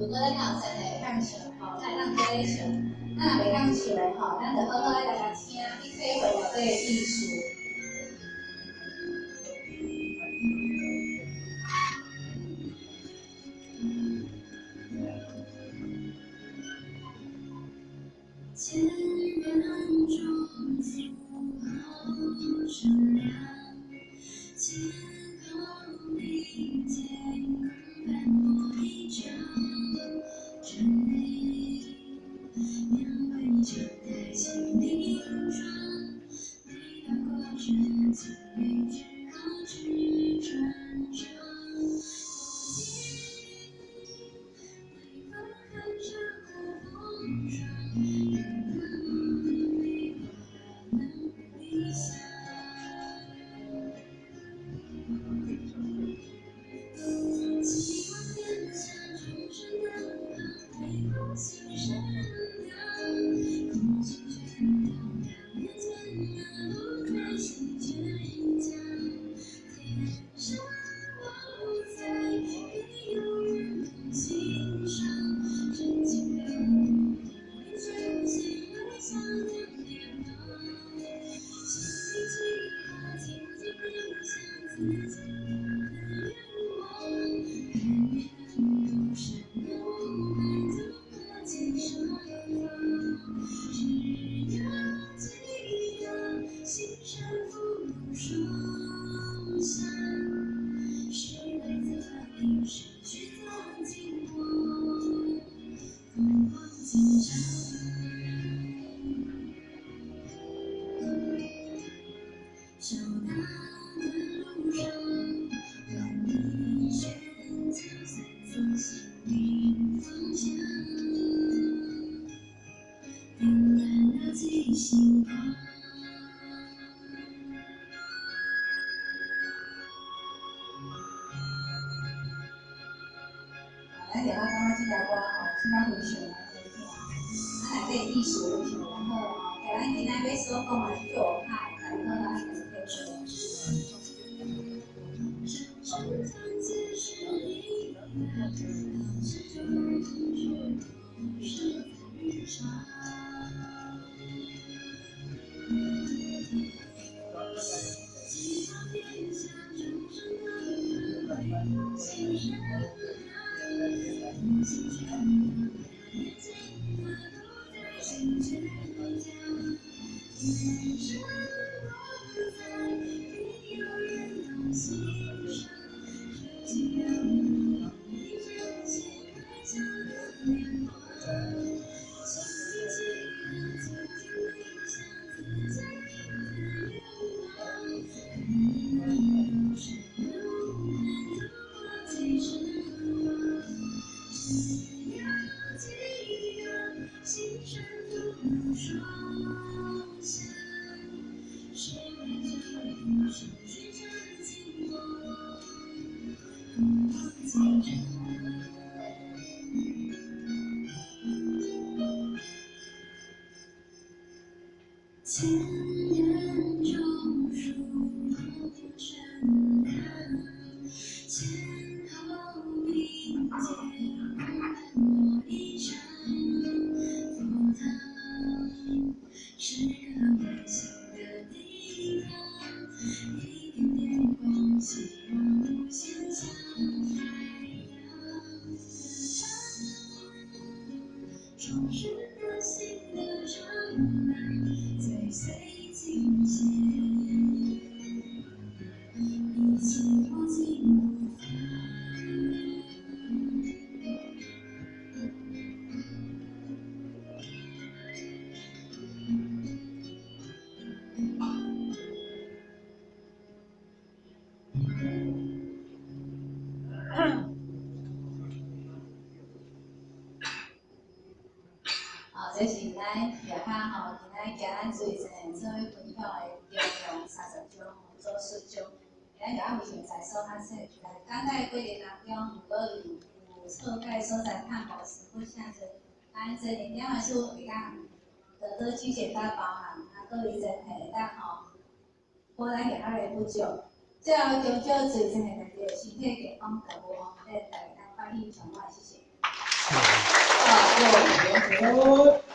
如果咱有身体会当笑，吼，咱会当做咧笑。咱若袂当笑的吼，咱就好好来甲听，去体会内底的意思。千人中诉好乘凉，千后并肩共伴我一场。真美，两位就带起凝妆，每道过程经历之后去传唱。微风含着和风霜，任何梨花能理想。希望天下众生能回光心善良，空气全都表面艰难，不再心倔强。天上我在，别有人同欣赏。真情流露，一真心微笑两脸庞。心里计划，静静冥想自己的愿望。愿都是路，还走过千山方。只要记得，心善福禄双享。谁来择一时，去曾经过，凤凰锦上。走大的路上，让你选择随自心灵方向，点燃了记星光。咱就我感觉这条歌吼，真较非常好听，啊内底意思非常的好吼，甲咱今仔要所讲的做派，然后咱就可以做。希望天下众生能回光心善良，同心全都表面艰难，不再心倔强。天上我在，别有人同欣赏。真情流露，一真心微笑两脸庞。心里记得，静静冥想自己的愿望。愿都是路，还走过几程方。只要记得，心善福禄双享。谁来这一生去真经过，凤凰锦上。千人中树后乘凉，前后并肩共伴我一场。佛堂是个温馨的地方，一点点光希望无限像太阳。充实了心的长廊，岁岁清闲，一起握紧步伐。这是咱夜下吼，今仔今咱最前做伙分享的中共30种做事种，咱就非常在所较细，在简单的过程当中，如果有错解所在探讨时，或啥子，咱这2点的书会当得到曲解甲包含，各位真会当吼，补咱夜下的不足。最后，从少最前的就身体健康，服务方面，大家欢喜上万，谢谢。好。